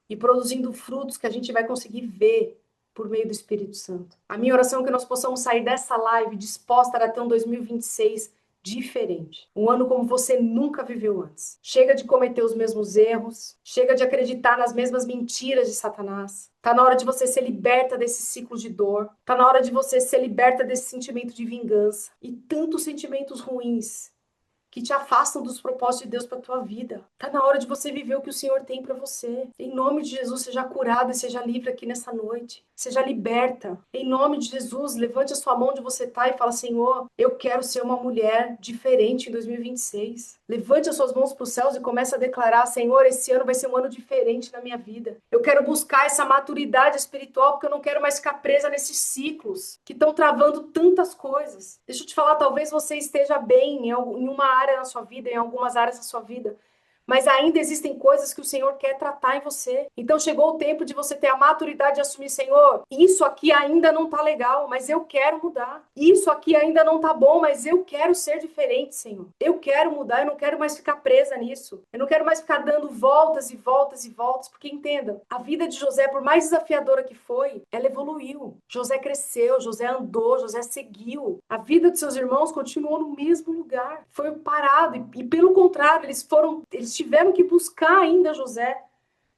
e produzindo frutos que a gente vai conseguir ver por meio do Espírito Santo. A minha oração é que nós possamos sair dessa live disposta a ter um 2026 diferente. Um ano como você nunca viveu antes. Chega de cometer os mesmos erros, chega de acreditar nas mesmas mentiras de Satanás. Tá na hora de você ser liberta desse ciclo de dor. Tá na hora de você ser liberta desse sentimento de vingança e tantos sentimentos ruins que te afastam dos propósitos de Deus para tua vida. Tá na hora de você viver o que o Senhor tem para você. Em nome de Jesus, seja curada e seja livre aqui nessa noite. Seja liberta. Em nome de Jesus, levante a sua mão onde você tá e fala: Senhor, eu quero ser uma mulher diferente em 2026. Levante as suas mãos para os céus e comece a declarar: Senhor, esse ano vai ser um ano diferente na minha vida. Eu quero buscar essa maturidade espiritual porque eu não quero mais ficar presa nesses ciclos que estão travando tantas coisas. Deixa eu te falar, talvez você esteja bem em uma área na sua vida, em algumas áreas da sua vida, mas ainda existem coisas que o Senhor quer tratar em você. Então chegou o tempo de você ter a maturidade de assumir: Senhor, isso aqui ainda não tá legal, mas eu quero mudar. Isso aqui ainda não tá bom, mas eu quero ser diferente, Senhor. Eu quero mudar, eu não quero mais ficar presa nisso. Eu não quero mais ficar dando voltas e voltas e voltas, porque entenda, a vida de José, por mais desafiadora que foi, ela evoluiu. José cresceu, José andou, José seguiu. A vida de seus irmãos continuou no mesmo lugar. Foi parado e pelo contrário, eles tiveram que buscar ainda José.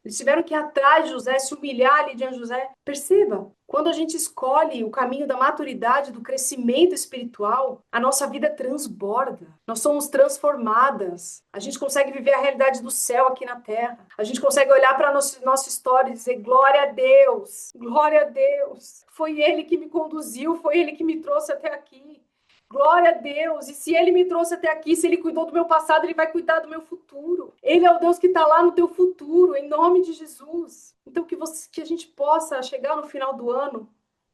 Eles tiveram que ir atrás de José, se humilhar ali diante de José. Perceba, quando a gente escolhe o caminho da maturidade, do crescimento espiritual, a nossa vida transborda. Nós somos transformadas. A gente consegue viver a realidade do céu aqui na terra. A gente consegue olhar para a nossa história e dizer: glória a Deus, glória a Deus. Foi Ele que me conduziu, foi Ele que me trouxe até aqui. Glória a Deus. E se Ele me trouxe até aqui, se Ele cuidou do meu passado, Ele vai cuidar do meu futuro. Ele é o Deus que está lá no teu futuro, em nome de Jesus. Então que a gente possa chegar no final do ano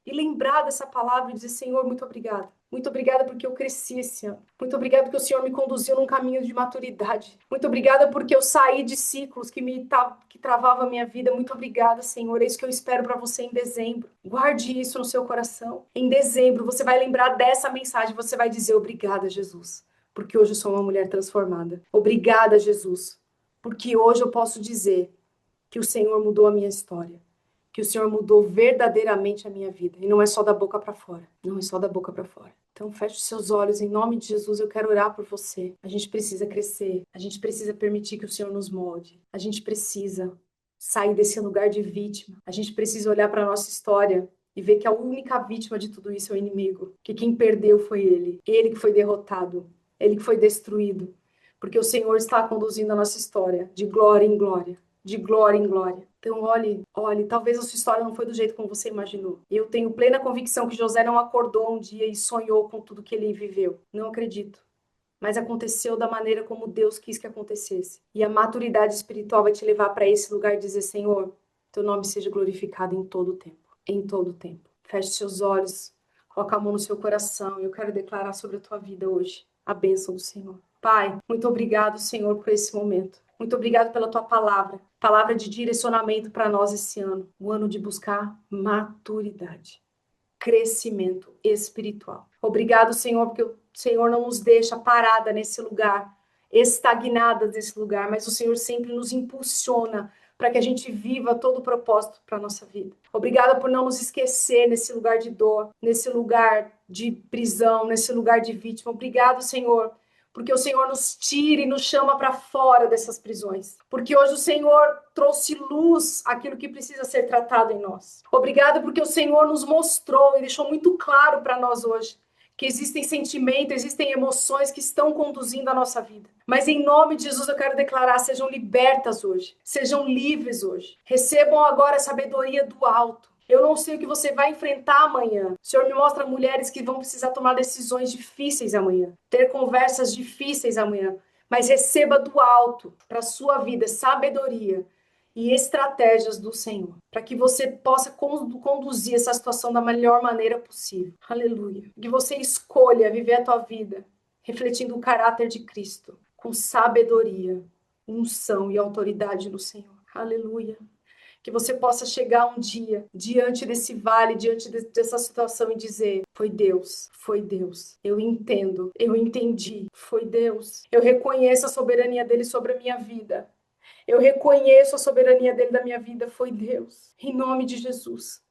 e lembrar dessa palavra e dizer: Senhor, muito obrigada. Muito obrigada porque eu cresci esse ano. Muito obrigada porque o Senhor me conduziu num caminho de maturidade. Muito obrigada porque eu saí de ciclos que travavam a minha vida. Muito obrigada, Senhor. É isso que eu espero para você em dezembro. Guarde isso no seu coração. Em dezembro, você vai lembrar dessa mensagem. Você vai dizer: obrigada, Jesus, porque hoje eu sou uma mulher transformada. Obrigada, Jesus, porque hoje eu posso dizer que o Senhor mudou a minha história. Que o Senhor mudou verdadeiramente a minha vida. E não é só da boca para fora. Não é só da boca para fora. Então feche os seus olhos, em nome de Jesus, eu quero orar por você. A gente precisa crescer. A gente precisa permitir que o Senhor nos molde. A gente precisa sair desse lugar de vítima. A gente precisa olhar para a nossa história e ver que a única vítima de tudo isso é o inimigo. Que quem perdeu foi ele. Ele que foi derrotado. Ele que foi destruído. Porque o Senhor está conduzindo a nossa história de glória em glória. De glória em glória. Então, olhe, talvez a sua história não foi do jeito como você imaginou. Eu tenho plena convicção que José não acordou um dia e sonhou com tudo que ele viveu. Não acredito. Mas aconteceu da maneira como Deus quis que acontecesse. E a maturidade espiritual vai te levar para esse lugar e dizer: Senhor, teu nome seja glorificado em todo o tempo. Em todo o tempo. Feche seus olhos, coloca a mão no seu coração. Eu quero declarar sobre a tua vida hoje a bênção do Senhor. Pai, muito obrigado, Senhor, por esse momento. Muito obrigado pela tua palavra de direcionamento para nós esse ano, o ano de buscar maturidade, crescimento espiritual. Obrigado, Senhor, porque o Senhor não nos deixa parada nesse lugar, estagnada nesse lugar, mas o Senhor sempre nos impulsiona para que a gente viva todo o propósito para a nossa vida. Obrigada por não nos esquecer nesse lugar de dor, nesse lugar de prisão, nesse lugar de vítima. Obrigado, Senhor, porque o Senhor nos tira e nos chama para fora dessas prisões, porque hoje o Senhor trouxe luz àquilo que precisa ser tratado em nós. Obrigado porque o Senhor nos mostrou e deixou muito claro para nós hoje que existem sentimentos, existem emoções que estão conduzindo a nossa vida. Mas em nome de Jesus eu quero declarar, sejam libertas hoje, sejam livres hoje. Recebam agora a sabedoria do alto. Eu não sei o que você vai enfrentar amanhã. O Senhor me mostra mulheres que vão precisar tomar decisões difíceis amanhã, ter conversas difíceis amanhã. Mas receba do alto para a sua vida sabedoria e estratégias do Senhor, para que você possa conduzir essa situação da melhor maneira possível. Aleluia. Que você escolha viver a tua vida refletindo o caráter de Cristo, com sabedoria, unção e autoridade no Senhor. Aleluia. Que você possa chegar um dia diante desse vale, diante dessa situação e dizer: foi Deus, foi Deus. Eu entendo, eu entendi, foi Deus. Eu reconheço a soberania dele sobre a minha vida. Eu reconheço a soberania dele da minha vida, foi Deus. Em nome de Jesus.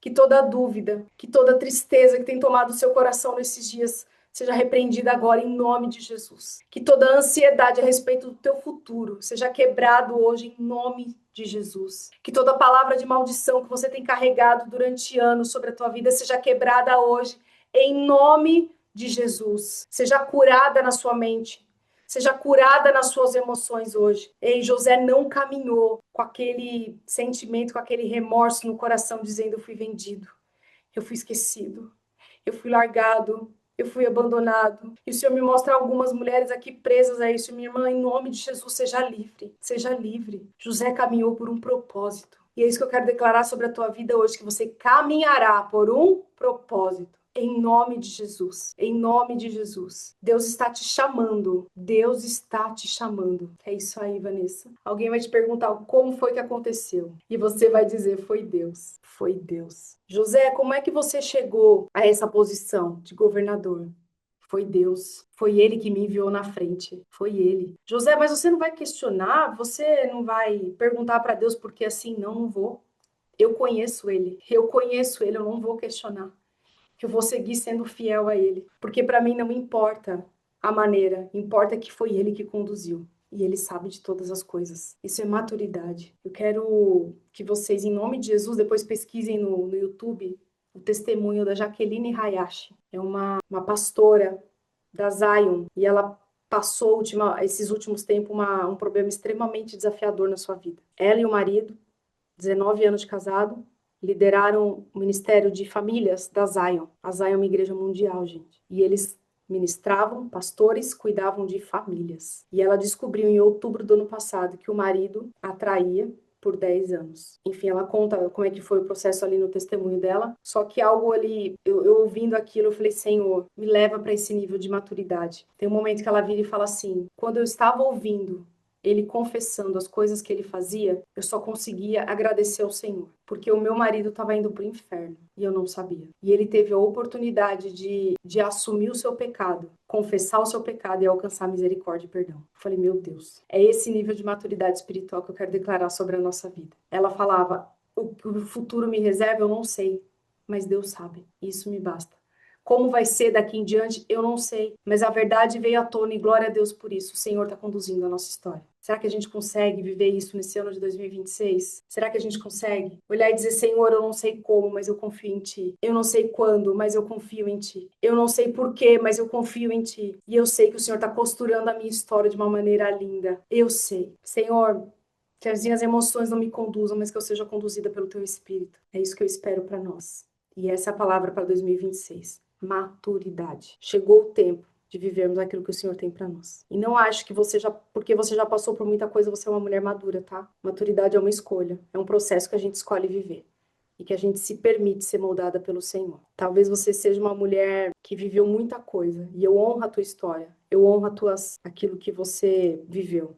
Que toda dúvida, que toda tristeza que tem tomado o seu coração nesses dias seja repreendida agora em nome de Jesus. Que toda ansiedade a respeito do teu futuro seja quebrado hoje em nome de Jesus. Que toda palavra de maldição que você tem carregado durante anos sobre a tua vida seja quebrada hoje em nome de Jesus. Seja curada na sua mente. Seja curada nas suas emoções hoje. Ei, José não caminhou com aquele sentimento, com aquele remorso no coração, dizendo: eu fui vendido, eu fui esquecido, eu fui largado, eu fui abandonado. E o Senhor me mostra algumas mulheres aqui presas a isso. Minha irmã, em nome de Jesus, seja livre, seja livre. José caminhou por um propósito. E é isso que eu quero declarar sobre a tua vida hoje, que você caminhará por um propósito. Em nome de Jesus, em nome de Jesus. Deus está te chamando, Deus está te chamando. É isso aí, Vanessa. Alguém vai te perguntar como foi que aconteceu. E você vai dizer: foi Deus, foi Deus. José, como é que você chegou a essa posição de governador? Foi Deus, foi Ele que me enviou na frente, foi Ele. José, mas você não vai questionar, você não vai perguntar para Deus por que assim? Não, não vou. Eu conheço Ele, eu não vou questionar. Eu vou seguir sendo fiel a Ele, porque para mim não importa a maneira, importa que foi Ele que conduziu. E Ele sabe de todas as coisas. Isso é maturidade. Eu quero que vocês, em nome de Jesus, depois pesquisem no YouTube o testemunho da Jaqueline Hayashi. É uma pastora da Zion e ela passou esses últimos tempos um problema extremamente desafiador na sua vida. Ela e o marido, 19 anos de casado, lideraram o Ministério de Famílias da Zion. A Zion é uma igreja mundial, gente. E eles ministravam, pastores cuidavam de famílias. E ela descobriu em outubro do ano passado que o marido a traía por 10 anos. Enfim, ela conta como é que foi o processo ali no testemunho dela. Só que algo ali, eu ouvindo aquilo, eu falei: Senhor, me leva para esse nível de maturidade. Tem um momento que ela vira e fala assim: quando eu estava ouvindo ele confessando as coisas que ele fazia, eu só conseguia agradecer ao Senhor, porque o meu marido estava indo para o inferno e eu não sabia. E ele teve a oportunidade de assumir o seu pecado, confessar o seu pecado e alcançar misericórdia e perdão. Eu falei: meu Deus, é esse nível de maturidade espiritual que eu quero declarar sobre a nossa vida. Ela falava: o que o futuro me reserva, eu não sei, mas Deus sabe, isso me basta. Como vai ser daqui em diante, eu não sei. Mas a verdade veio à tona e glória a Deus por isso. O Senhor está conduzindo a nossa história. Será que a gente consegue viver isso nesse ano de 2026? Será que a gente consegue olhar e dizer: Senhor, eu não sei como, mas eu confio em Ti. Eu não sei quando, mas eu confio em Ti. Eu não sei porquê, mas eu confio em Ti. E eu sei que o Senhor está costurando a minha história de uma maneira linda. Eu sei. Senhor, que as minhas emoções não me conduzam, mas que eu seja conduzida pelo Teu Espírito. É isso que eu espero para nós. E essa é a palavra para 2026. Maturidade. Chegou o tempo de vivermos aquilo que o Senhor tem para nós. E não acho que porque você já passou por muita coisa, você é uma mulher madura, tá? Maturidade é uma escolha, é um processo que a gente escolhe viver e que a gente se permite ser moldada pelo Senhor. Talvez você seja uma mulher que viveu muita coisa e eu honro a tua história, eu honro aquilo que você viveu.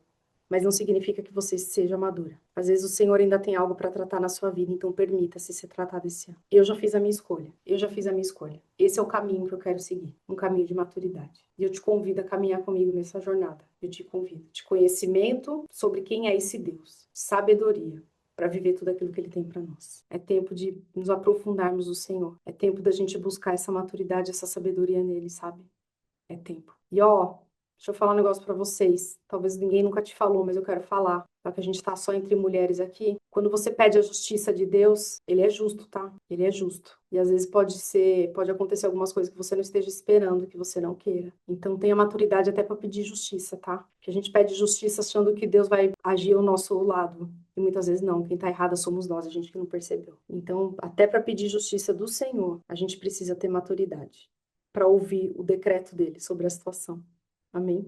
Mas não significa que você seja madura. Às vezes o Senhor ainda tem algo para tratar na sua vida, então permita-se ser tratado esse ano. Eu já fiz a minha escolha. Eu já fiz a minha escolha. Esse é o caminho que eu quero seguir, um caminho de maturidade. E eu te convido a caminhar comigo nessa jornada. Eu te convido. De conhecimento sobre quem é esse Deus. Sabedoria para viver tudo aquilo que Ele tem para nós. É tempo de nos aprofundarmos no Senhor. É tempo da gente buscar essa maturidade, essa sabedoria nele, sabe? É tempo. E Deixa eu falar um negócio pra vocês. Talvez ninguém nunca te falou, mas eu quero falar. Já que a gente tá só entre mulheres aqui. Quando você pede a justiça de Deus, ele é justo, tá? Ele é justo. E às vezes pode acontecer algumas coisas que você não esteja esperando, que você não queira. Então tenha maturidade até pra pedir justiça, tá? Que a gente pede justiça achando que Deus vai agir ao nosso lado. E muitas vezes não. Quem tá errada somos nós, a gente que não percebeu. Então, até pra pedir justiça do Senhor, a gente precisa ter maturidade para ouvir o decreto dele sobre a situação. Amém?